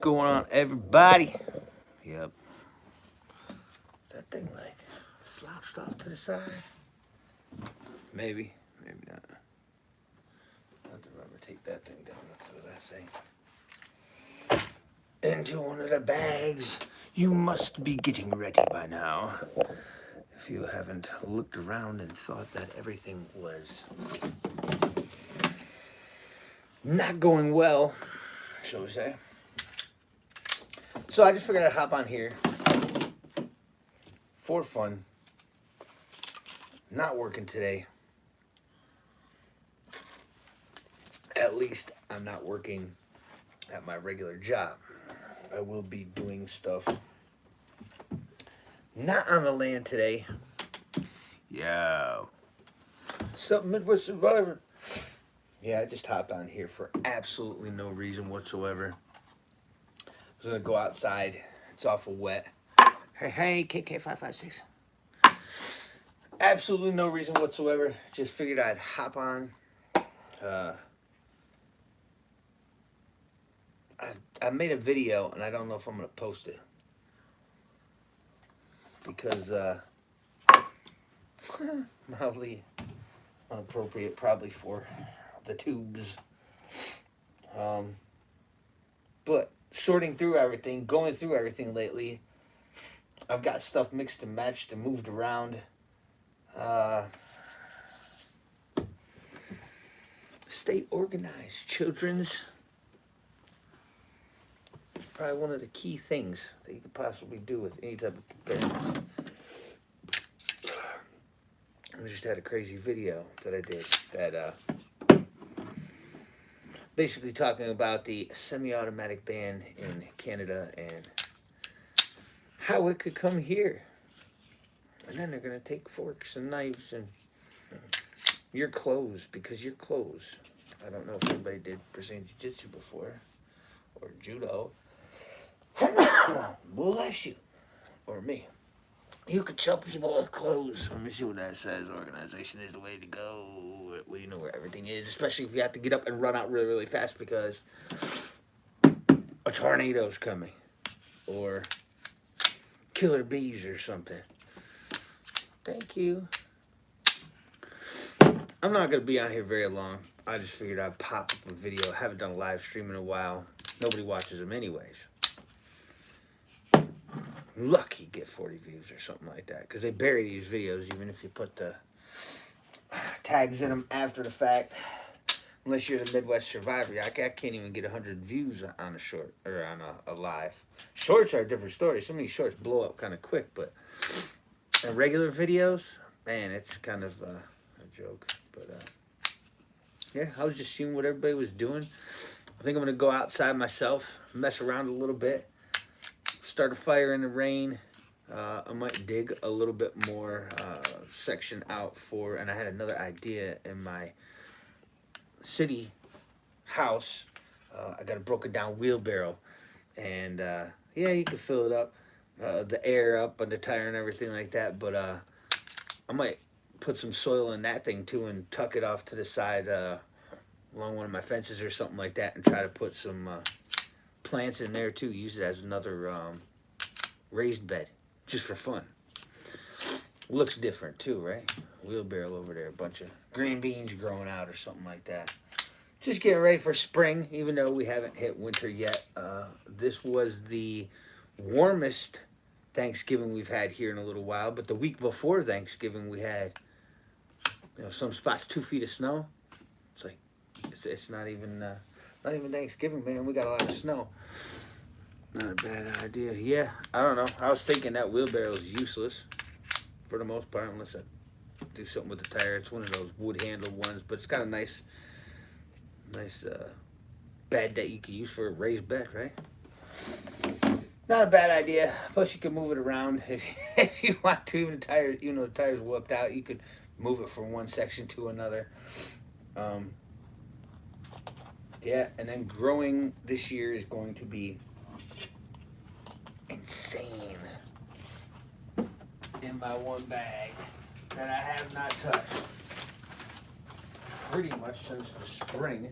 Going on, everybody? Yep. Is that thing like slouched off to the side? Maybe, maybe not. I have to remember to take that thing down. That's what I say. Into one of the bags. You must be getting ready by now. If you haven't looked around and thought that everything was not going well, shall we say. So I just figured I'd hop on here for fun. Not working today. At least I'm not working at my regular job. I will be doing stuff not on the land today. Yo. Something Midwest Survivor. Yeah, I just hopped on here for absolutely no reason whatsoever. I was going to go outside. It's awful wet. Hey, KK556. Absolutely no reason whatsoever. Just figured I'd hop on. I made a video, and I don't know if I'm going to post it. Because, mildly inappropriate probably for the tubes. But sorting through everything, going through everything lately, I've got stuff mixed and matched and moved around. Stay organized, children's. Probably one of the key things that you could possibly do with any type of preparedness. I just had a crazy video that I did that basically talking about the semi-automatic ban in Canada and how it could come here. And then they're going to take forks and knives and your clothes, because your clothes. I don't know if anybody did Brazilian Jiu-Jitsu before or judo. Bless you. Or me. You could chop people with clothes. Let me see what that says. Organization is the way to go. We know where everything is, especially if you have to get up and run out really, really fast because a tornado's coming. Or killer bees or something. Thank you. I'm not going to be on here very long. I just figured I'd pop up a video. I haven't done a live stream in a while. Nobody watches them anyways. Lucky get 40 views or something like that, because they bury these videos even if you put the tags in them after the fact. Unless you're the Midwest Survivor, I can't even get 100 views on a short or on a live. Shorts are a different story. Some of these shorts blow up kind of quick, but in regular videos, man, it's kind of a joke. But yeah, I was just seeing what everybody was doing. I think I'm gonna go outside myself, mess around a little bit. Start a fire in the rain. I might dig a little bit more section out for, and I had another idea in my city house. I got a broken down wheelbarrow, and yeah, you can fill it up, the air up on the tire and everything like that. But I might put some soil in that thing too and tuck it off to the side along one of my fences or something like that, and try to put some plants in there too. Use it as another raised bed, just for fun. Looks different too, right? Wheelbarrow over there, a bunch of green beans growing out or something like that. Just getting ready for spring, even though we haven't hit winter yet. This was the warmest Thanksgiving we've had here in a little while, but the week before Thanksgiving we had, some spots 2 feet of snow. It's like it's not even Thanksgiving, man. We got a lot of snow. Not a bad idea. Yeah, I don't know. I was thinking that wheelbarrow is useless for the most part, unless I do something with the tire. It's one of those wood handle ones, but it's got a nice bed that you can use for a raised bed, right? Not a bad idea. Plus, you can move it around if you want to. Even the tire's whooped out, you could move it from one section to another. Yeah, and then growing this year is going to be insane in my one bag that I have not touched pretty much since the spring.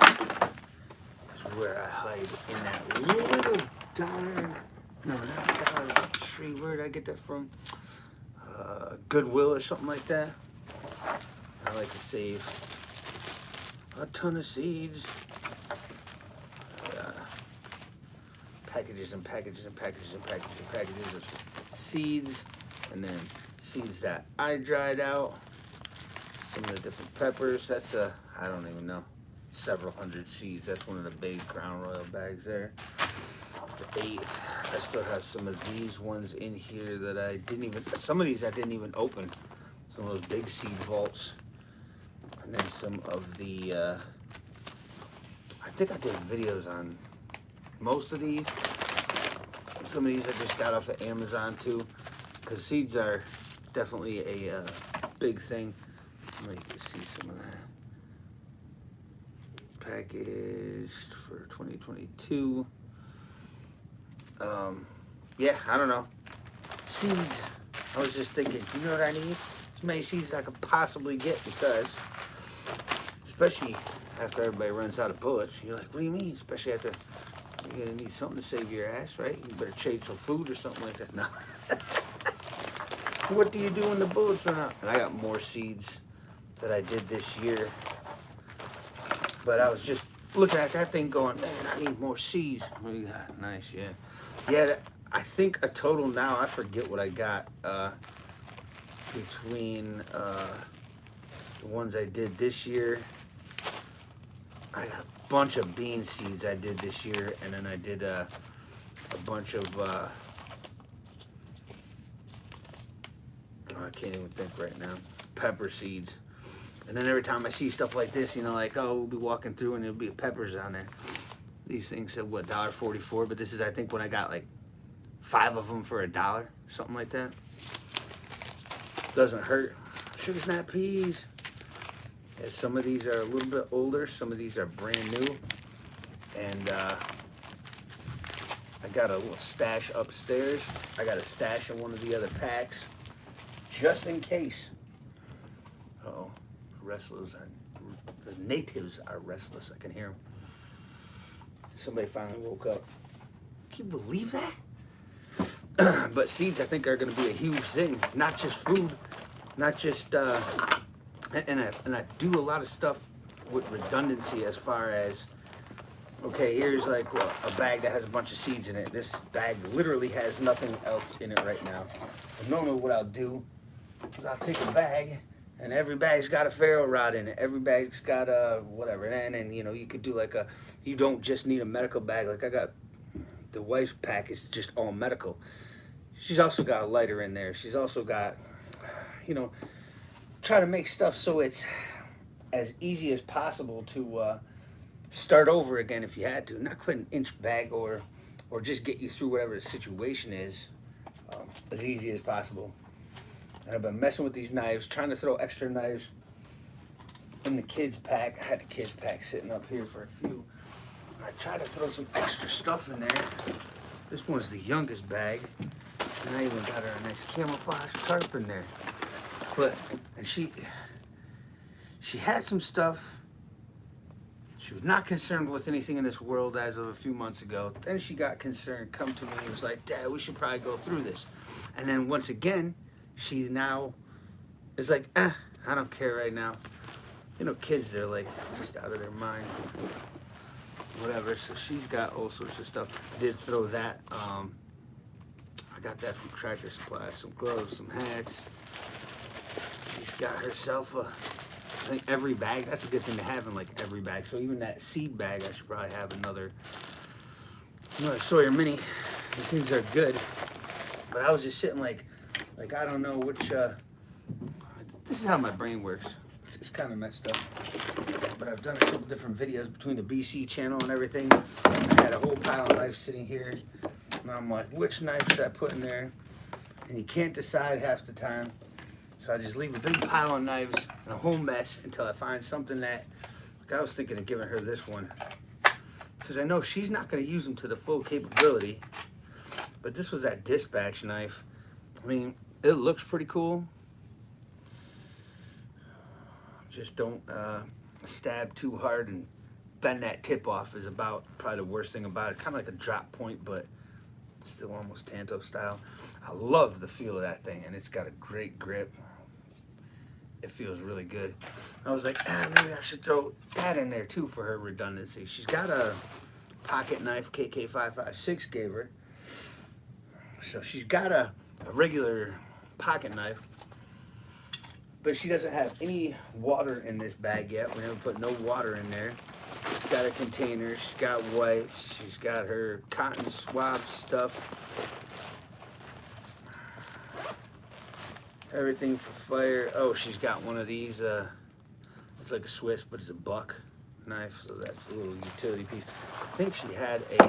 That's where I hide in that little dollar, no, not Dollar Tree, where did I get that from? Goodwill or something like that. I like to save a ton of seeds. Packages and packages and packages and packages and packages of seeds, and then seeds that I dried out. Some of the different peppers. That's I don't even know, several hundred seeds. That's one of the big Crown Royal bags there. The 8. I still have some of these ones in here that I didn't even, some of these I didn't even open. Some of those big seed vaults. And then some of the, I think I did videos on most of these. Some of these I just got off of Amazon too, because seeds are definitely a big thing. Let me see some of that. Packaged for 2022. Yeah, I don't know. Seeds. I was just thinking, you know what I need? As many seeds as I could possibly get, because especially after everybody runs out of bullets, you're like, what do you mean? Especially after, you're gonna need something to save your ass, right? You better trade some food or something like that. No. What do you do when the bullets run out? And I got more seeds that I did this year. But I was just looking at that thing going, man, I need more seeds. What do you got? Nice, yeah. Yeah, I think a total now, I forget what I got, between the ones I did this year. I got a bunch of bean seeds I did this year, and then I did a bunch of, I can't even think right now, pepper seeds. And then every time I see stuff like this, you know, like, oh, we'll be walking through and there'll be peppers on there. These things said, what, $1.44? But this is, I think, when I got like 5 of them for $1, something like that. Doesn't hurt. Sugar snap peas. Yeah, some of these are a little bit older. Some of these are brand new. And I got a little stash upstairs. I got a stash in one of the other packs, just in case. Uh-oh. Restless, the natives are restless. I can hear them. Somebody finally woke up. Can you believe that? But seeds, I think, are going to be a huge thing. Not just food, not just, and I do a lot of stuff with redundancy, as far as, okay, here's like a bag that has a bunch of seeds in it. This bag literally has nothing else in it right now. And normally what I'll do is I'll take a bag, and every bag's got a ferro rod in it. Every bag's got a whatever. And you know, you could do like a, you don't just need a medical bag. Like I got, the wife's pack is just all medical. She's also got a lighter in there. She's also got, you know, try to make stuff so it's as easy as possible to start over again if you had to. Not quite an inch bag, or just get you through whatever the situation is, as easy as possible. And I've been messing with these knives, trying to throw extra knives in the kids' pack. I had the kids' pack sitting up here for a few. I tried to throw some extra stuff in there. This one's the youngest bag. And I even got her a nice camouflage tarp in there. But, and she had some stuff. She was not concerned with anything in this world as of a few months ago. Then she got concerned, come to me and was like, Dad, we should probably go through this. And then once again, she now is like, I don't care right now. You know, kids, they're like just out of their minds. Whatever. So she's got all sorts of stuff. I did throw that. I got that from Tractor Supply. Some gloves, some hats. She's got herself I think every bag. That's a good thing to have in like every bag. So even that seed bag, I should probably have another Sawyer Mini. These things are good. But I was just sitting like I don't know which, this is how my brain works. It's kind of messed up. But I've done a couple different videos between the BC channel and everything. I had a whole pile of knives sitting here. And I'm like, which knife should I put in there? And you can't decide half the time. So I just leave a big pile of knives and a whole mess until I find something that, like I was thinking of giving her this one. Because I know she's not going to use them to the full capability. But this was that dispatch knife. I mean, it looks pretty cool. Just don't stab too hard and bend that tip off is about probably the worst thing about it. Kind of like a drop point, but still almost Tanto style. I love the feel of that thing, and it's got a great grip. It feels really good. I was like, maybe I should throw that in there too for her redundancy. She's got a pocket knife KK556 gave her. So she's got a regular pocket knife, but she doesn't have any water in this bag yet. We haven't put no water in there. She's got a container, she's got wipes, she's got her cotton swab stuff. Everything for fire. Oh, she's got one of these, it's like a Swiss, but it's a buck knife, so that's a little utility piece. I think she had a,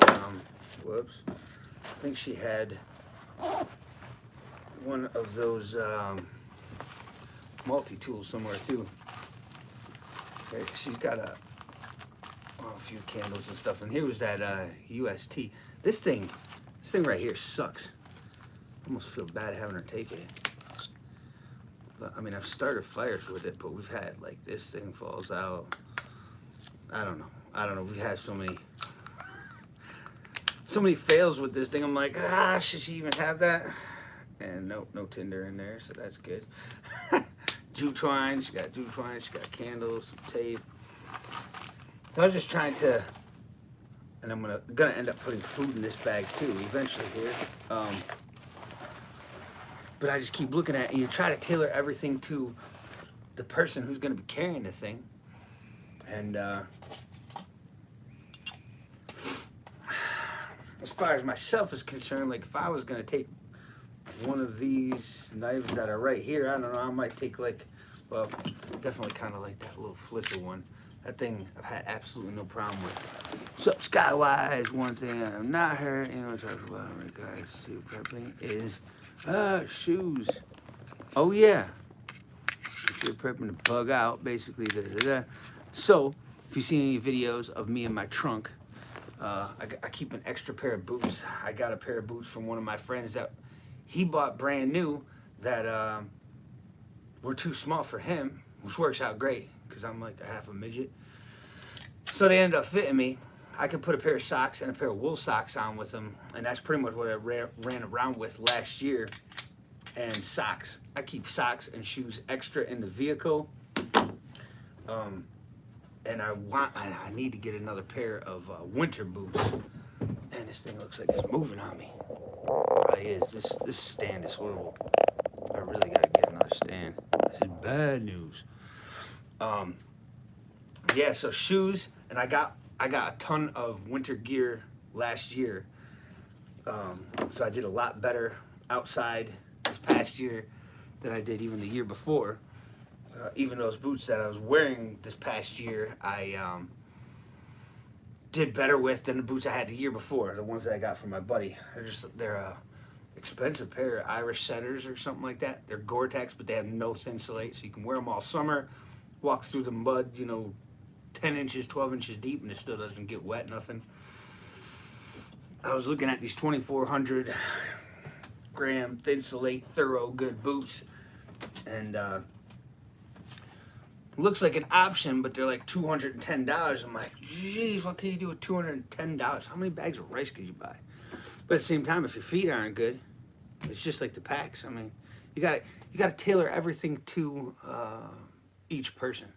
whoops. I think she had one of those multi-tools somewhere too. Okay, she's got a few candles and stuff, and here was that UST. This thing right here sucks. I almost feel bad having her take it. But I mean, I've started fires with it, but we've had like this thing falls out. I don't know. We've had so many fails with this thing. I'm like, should she even have that? And no tinder in there, so that's good. Jute twine, she got jute twine, she got candles, some tape. So I was just trying to, and I'm gonna end up putting food in this bag too eventually here. But I just keep looking at it, and you try to tailor everything to the person who's gonna be carrying the thing. And as far as myself is concerned, like if I was gonna take one of these knives that are right here, I don't know, I might take like, well, definitely kind of like that little Flissa one. That thing I've had absolutely no problem with. So Skywise, one thing I've not heard anyone talk about in regards to prepping is shoes. Oh yeah, if you're prepping to bug out, basically. So if you've seen any videos of me in my trunk, I keep an extra pair of boots. I got a pair of boots from one of my friends that he bought brand new that were too small for him, which works out great because I'm like a half a midget. So they ended up fitting me. I could put a pair of socks and a pair of wool socks on with them, and that's pretty much what I ran around with last year. And socks. I keep socks and shoes extra in the vehicle. And I need to get another pair of winter boots. And this thing looks like it's moving on me. It is. This stand is horrible. I really gotta get another stand. This is bad news. Yeah, so shoes, and I got a ton of winter gear last year. So I did a lot better outside this past year than I did even the year before. Even those boots that I was wearing this past year, I did better with than the boots I had the year before, the ones that I got from my buddy. They're a expensive pair of Irish setters or something like that. They're Gore-Tex, but they have no Thinsulate, so you can wear them all summer, walk through the mud, 10 inches, 12 inches deep, and it still doesn't get wet, nothing. I was looking at these 2,400 gram Thinsulate thorough good boots, and looks like an option, but they're like $210. I'm like, geez, what can you do with $210? How many bags of rice could you buy? But at the same time, if your feet aren't good, it's just like the packs. I mean, you gotta tailor everything to each person,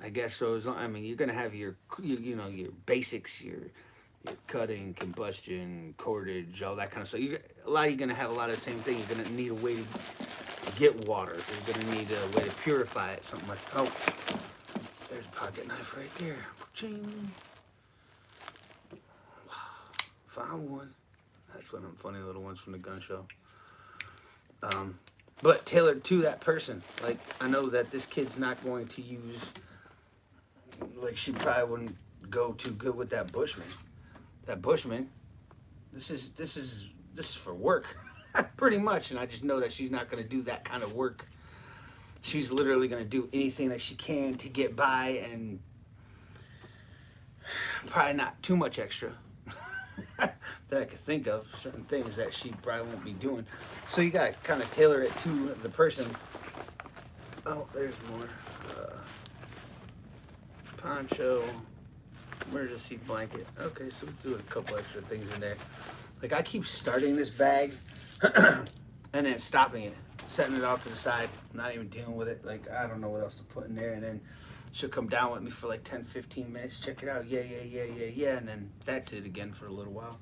I guess. So you're gonna have your your basics, your cutting, combustion, cordage, all that kind of stuff. You're gonna have a lot of the same thing. You're gonna need a way to get water. You're gonna need a way to purify it. Something like, oh, there's a pocket knife right there. Ching. Found one. That's one of them funny little ones from the gun show. But tailored to that person. Like, I know that this kid's not going to use, like, she probably wouldn't go too good with that Bushman. That Bushman, this is for work, pretty much. And I just know that she's not going to do that kind of work. She's literally going to do anything that she can to get by, and probably not too much extra that I could think of. Certain things that she probably won't be doing. So you got to kind of tailor it to the person. Oh, there's more. Poncho. emergency blanket. Okay, so we do a couple extra things in there. Like I keep starting this bag and then stopping it, setting it off to the side, not even dealing with it. Like I don't know what else to put in there, and then she'll come down with me for like 10-15 minutes, check it out, yeah, and then that's it again for a little while.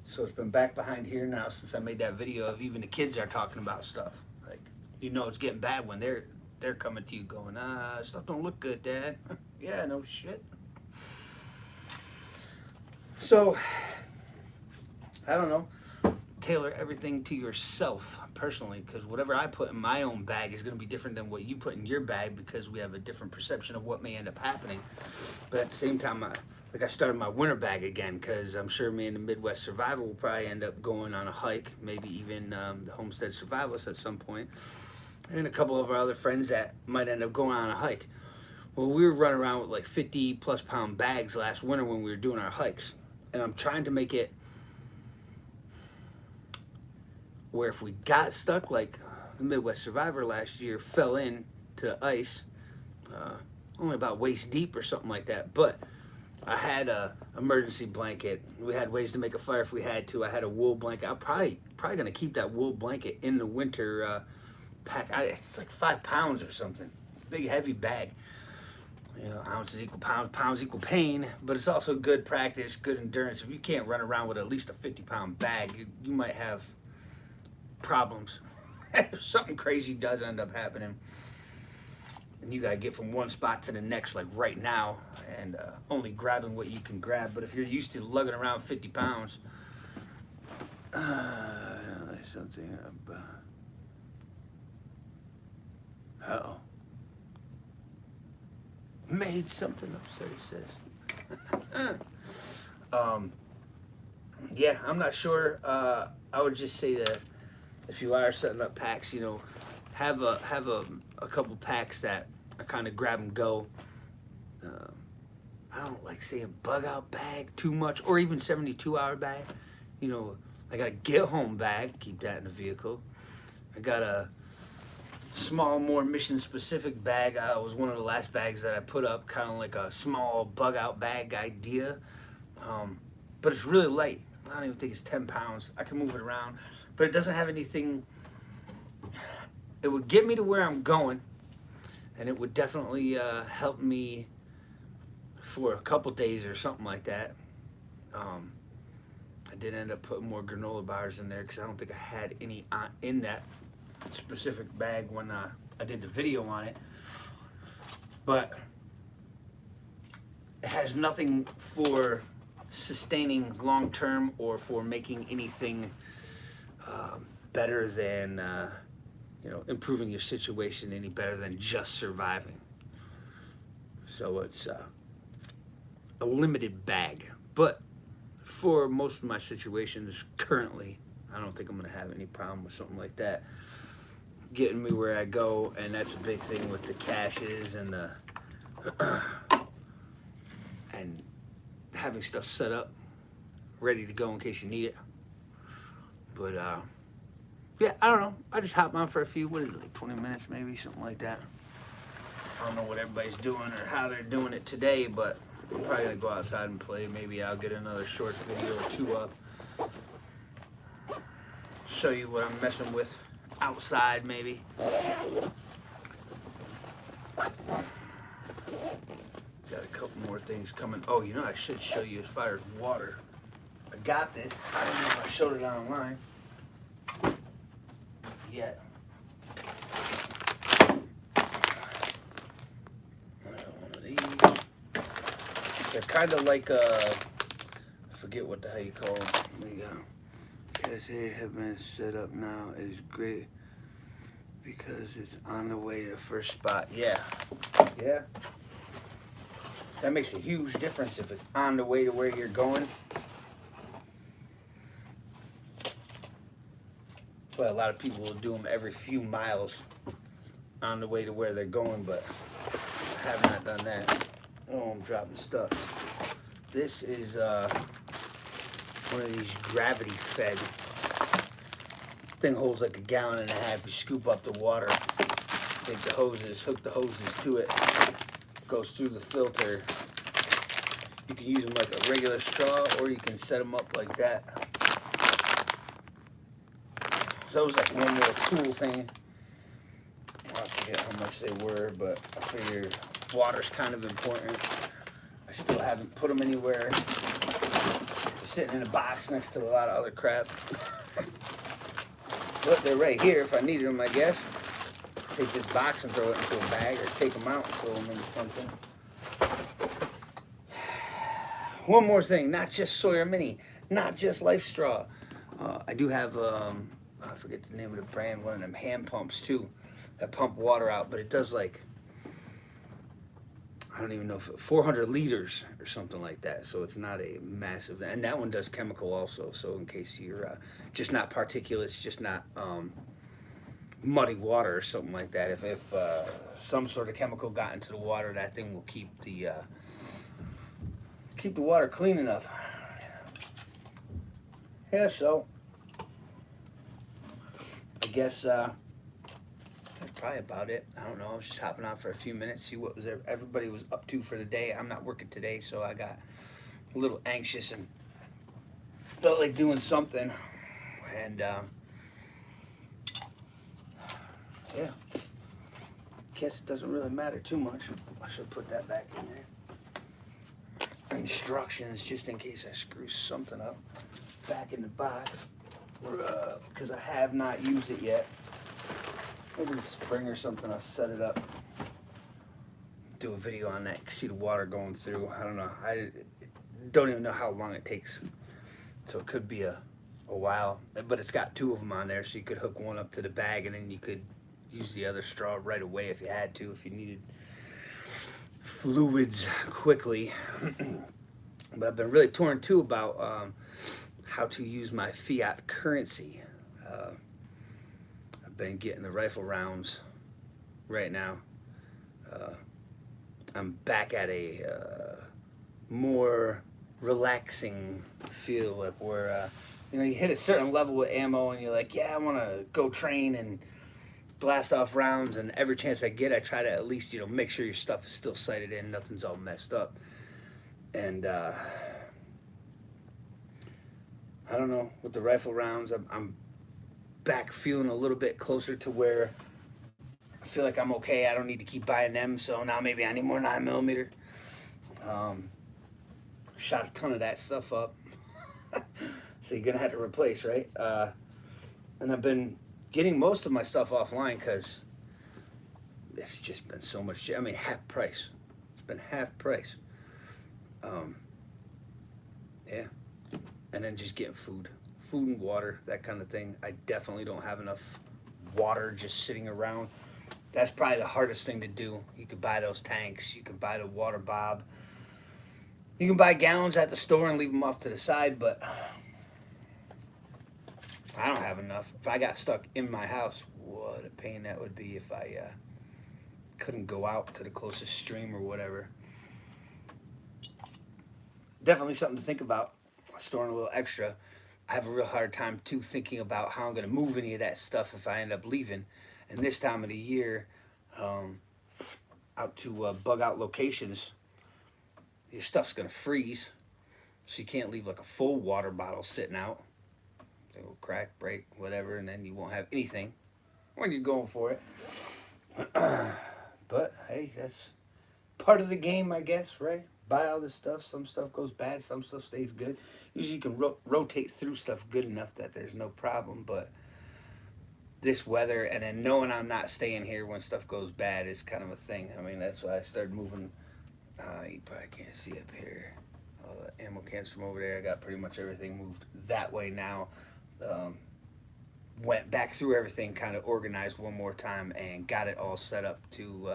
So it's been back behind here now since I made that video of even the kids are talking about stuff. Like, you know it's getting bad when they're coming to you going, stuff don't look good, Dad. Yeah, no shit. So, I don't know. Tailor everything to yourself personally, because whatever I put in my own bag is going to be different than what you put in your bag, because we have a different perception of what may end up happening. But at the same time, I started my winter bag again, because I'm sure me and the Midwest Survivor will probably end up going on a hike, maybe even the Homestead Survivalists at some point, and a couple of our other friends that might end up going on a hike. Well, we were running around with like 50 plus pound bags last winter when we were doing our hikes, and I'm trying to make it where if we got stuck, like the Midwest Survivor last year fell in to the ice, only about waist deep or something like that, but I had a emergency blanket. We had ways to make a fire if we had to. I had a wool blanket. I'm probably gonna keep that wool blanket in the winter pack. It's like 5 pounds or something. Big heavy bag. You know, ounces equal pounds, pounds equal pain, but it's also good practice, good endurance. If you can't run around with at least a 50-pound bag, you might have problems. If something crazy does end up happening, and you gotta get from one spot to the next, like right now, and only grabbing what you can grab. But if you're used to lugging around 50 pounds, something about, uh-oh, made something up, so he says. Yeah, I'm not sure. I would just say that if you are setting up packs, you know, have a couple packs that are kind of grab and go. I don't like saying bug out bag too much, or even 72-hour bag. You know, I got a get home bag, keep that in the vehicle. I got a small, more mission specific bag. Was one of the last bags that I put up, kind of like a small bug out bag idea. But it's really light. I don't even think it's 10 pounds. I can move it around, but it doesn't have anything. It would get me to where I'm going, and it would definitely help me for a couple days or something like that. I did end up putting more granola bars in there because I don't think I had any in that specific bag when I did the video on it. But it has nothing for sustaining long term or for making anything better than you know, improving your situation any better than just surviving. So it's a limited bag, but for most of my situations currently, I don't think I'm gonna have any problem with something like that getting me where I go. And that's a big thing with the caches and the and having stuff set up ready to go in case you need it. But yeah, I don't know, I just hop on for a few, what is it, like 20 minutes maybe, something like that. I don't know what everybody's doing or how they're doing it today, but I'm probably gonna go outside and play. Maybe I'll get another short video or two up, show you what I'm messing with outside maybe. Got a couple more things coming. Oh, you know, I should show you as far as water. I got this. I don't know if I showed it online yet. They're kind of like I forget what the hell you call them. There you go. Yes, they have been set up now. Is great because it's on the way to the first spot. Yeah. Yeah. That makes a huge difference if it's on the way to where you're going. That's why a lot of people will do them every few miles on the way to where they're going, but I have not done that. Oh, I'm dropping stuff. This is one of these gravity fed. Thing holds like 1.5 gallons. You scoop up the water, take the hoses, hook the hoses to it, goes through the filter. You can use them like a regular straw, or you can set them up like that. So that was like one more tool thing. I forget how much they were, but I figure water's kind of important. I still haven't put them anywhere. They're sitting in a box next to a lot of other crap. But they're right here if I needed them, I guess. Take this box and throw it into a bag, or take them out and throw them into something. One more thing, not just Sawyer Mini, not just Life Straw. I do have, I forget the name of the brand, one of them hand pumps too, that pump water out, but it does like, I don't even know, 400 liters or something like that. So it's not a massive, and that one does chemical also. So in case you're just not particulates, just not muddy water or something like that. If some sort of chemical got into the water, that thing will keep the water clean enough. Yeah, so I guess that's probably about it. I don't know. I was just hopping on for a few minutes, see what everybody was up to for the day. I'm not working today, so I got a little anxious and felt like doing something. And yeah, guess it doesn't really matter too much. I should put that back in there. Instructions, just in case I screw something up, back in the box, because I have not used it yet. Maybe this spring or something I'll set it up, do a video on that, see the water going through. I don't know, I don't even know how long it takes, so it could be a while, but it's got two of them on there, so you could hook one up to the bag and then you could use the other straw right away if you had to, if you needed fluids quickly. But I've been really torn too about how to use my fiat currency. I've been getting the rifle rounds right now. I'm back at a more relaxing feel, like where you know, you hit a certain level with ammo and you're like, yeah, I want to go train and blast off rounds, and every chance I get I try to at least, you know, make sure your stuff is still sighted in, nothing's all messed up. And I don't know, with the rifle rounds, I'm back feeling a little bit closer to where I feel like I'm okay. I don't need to keep buying them, so now maybe I need more 9mm. Shot a ton of that stuff up. So you're gonna have to replace, right? And I've been getting most of my stuff offline because it's just been so much. I mean, half price. It's been half price. Yeah. And then just getting food and water, that kind of thing. I definitely don't have enough water just sitting around. That's probably the hardest thing to do. You could buy those tanks. You can buy the water bob. You can buy gallons at the store and leave them off to the side, but I don't have enough. If I got stuck in my house, what a pain that would be if I couldn't go out to the closest stream or whatever. Definitely something to think about, storing a little extra. I have a real hard time too thinking about how I'm going to move any of that stuff if I end up leaving. And this time of the year, out to bug out locations, your stuff's going to freeze. So you can't leave like a full water bottle sitting out. It will crack, break, whatever, and then you won't have anything when you're going for it. But hey, that's part of the game, I guess, right? Buy all this stuff. Some stuff goes bad, some stuff stays good. Usually you can rotate through stuff good enough that there's no problem, but this weather and then knowing I'm not staying here when stuff goes bad is kind of a thing. I mean, that's why I started moving. You probably can't see up here. All the ammo cans from over there. I got pretty much everything moved that way now. Went back through everything, kind of organized one more time, and got it all set up to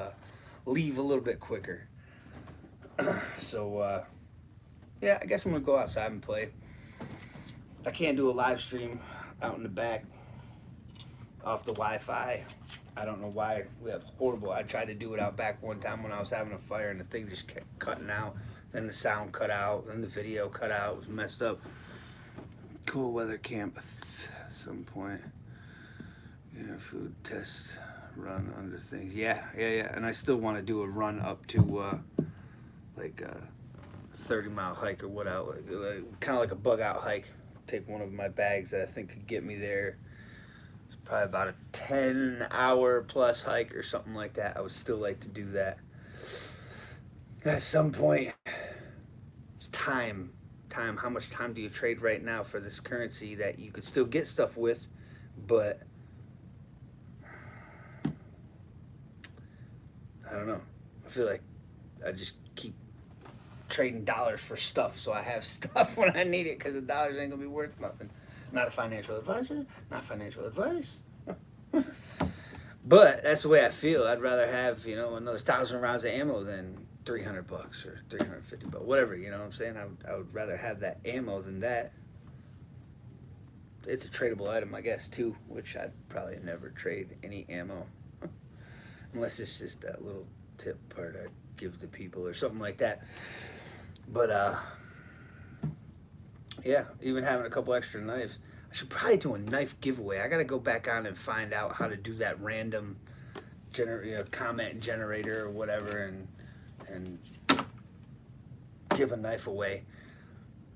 leave a little bit quicker. So, yeah, I guess I'm going to go outside and play. I can't do a live stream out in the back off the Wi-Fi. I don't know why. We have horrible. I tried to do it out back one time when I was having a fire, and the thing just kept cutting out. Then the sound cut out. Then the video cut out. It was messed up. Cool weather camp at some point. Yeah, food test run under things. Yeah. And I still want to do a run up to like 30-mile hike or what out, kind of like a bug out hike. Take one of my bags that I think could get me there. It's probably about a 10-hour plus hike or something like that. I would still like to do that. At some point, it's time. How much time do you trade right now for this currency that you could still get stuff with, but I don't know. I feel like I just keep trading dollars for stuff, so I have stuff when I need it, because the dollars ain't gonna be worth nothing. Not a financial advisor, not financial advice. But that's the way I feel. I'd rather have, another 1,000 rounds of ammo than $300 or $350, whatever. You know what I'm saying? I would rather have that ammo than that. It's a tradable item, I guess, too, which I'd probably never trade any ammo, unless it's just that little tip part I'd give to people or something like that. But yeah, even having a couple extra knives. I should probably do a knife giveaway. I gotta go back on and find out how to do that random comment generator or whatever, and give a knife away.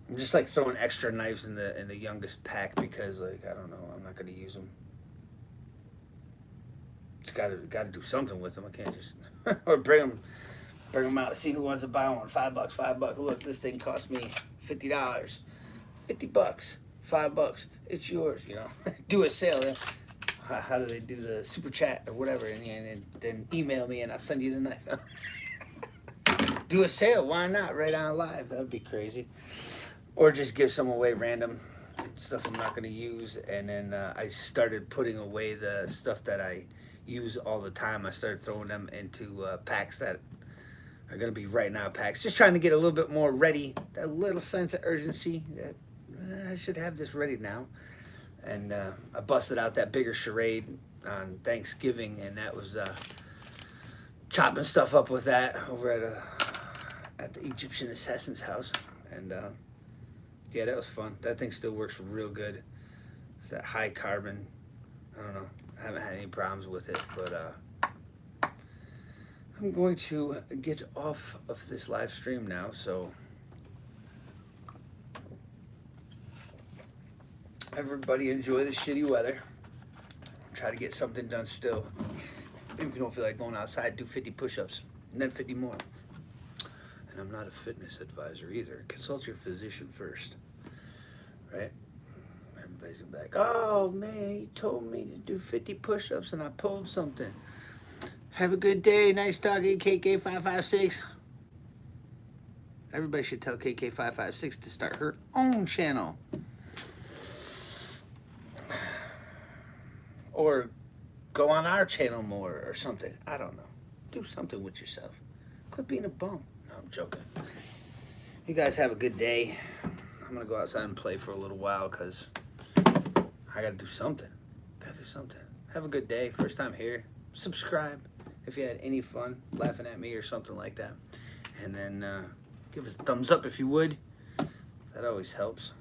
I'm just like throwing extra knives in the youngest pack, because like, I don't know, I'm not gonna use them. It's gotta do something with them. I can't just or bring them out. See who wants to buy one. $5. Look, this thing cost me $50. $50. $5. It's yours. Do a sale. How do they do the super chat or whatever? And then email me and I'll send you the knife. Do a sale. Why not? Right on live. That would be crazy. Or just give some away random stuff I'm not going to use. And then I started putting away the stuff that I use all the time. I started throwing them into packs that are going to be right now packs. Just trying to get a little bit more ready. That little sense of urgency that I should have this ready now. And I busted out that bigger charade on Thanksgiving, and that was chopping stuff up with that over at the Egyptian assassin's house. And yeah, that was fun. That thing still works real good. It's that high carbon. I don't know. I haven't had any problems with it, but I'm going to get off of this live stream now, so everybody enjoy the shitty weather. Try to get something done still. Even if you don't feel like going outside, do 50 push-ups, and then 50 more. And I'm not a fitness advisor either. Consult your physician first, right? Everybody's back. Oh man, he told me to do 50 push-ups and I pulled something. Have a good day. Nice talking, KK556. Everybody should tell KK556 to start her own channel. Or go on our channel more or something. I don't know. Do something with yourself. Quit being a bum. No, I'm joking. You guys have a good day. I'm going to go outside and play for a little while because I got to do something. Have a good day. First time here. Subscribe if you had any fun laughing at me or something like that. And then give us a thumbs up if you would. That always helps.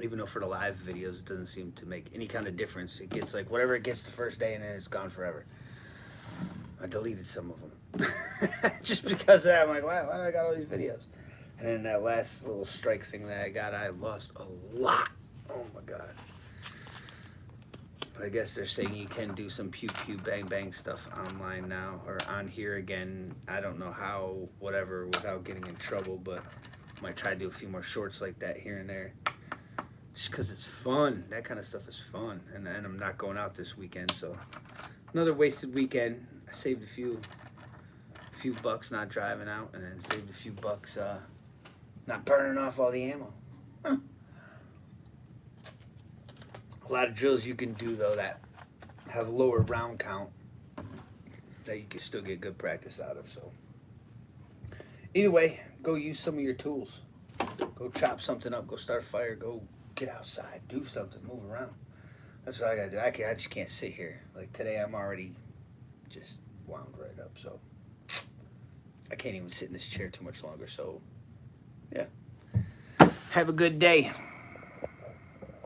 Even though for the live videos, it doesn't seem to make any kind of difference. It gets like whatever it gets the first day and then it's gone forever. I deleted some of them. Just because of that, I'm like, wow, why do I got all these videos? And then that last little strike thing that I got, I lost a lot. Oh my God. But I guess they're saying you can do some pew pew bang bang stuff online now, or on here again. I don't know how, whatever, without getting in trouble, but I might try to do a few more shorts like that here and there. Just because it's fun. That kind of stuff is fun. And I'm not going out this weekend, so another wasted weekend. I saved a few bucks not driving out, and then saved a few bucks not burning off all the ammo. Huh. A lot of drills you can do, though, that have lower round count that you can still get good practice out of. So either way, go use some of your tools. Go chop something up. Go start a fire. Go get outside. Do something. Move around. That's what I got to do. I just can't sit here. Like today, I'm already just wound right up. So I can't even sit in this chair too much longer. So yeah. Have a good day.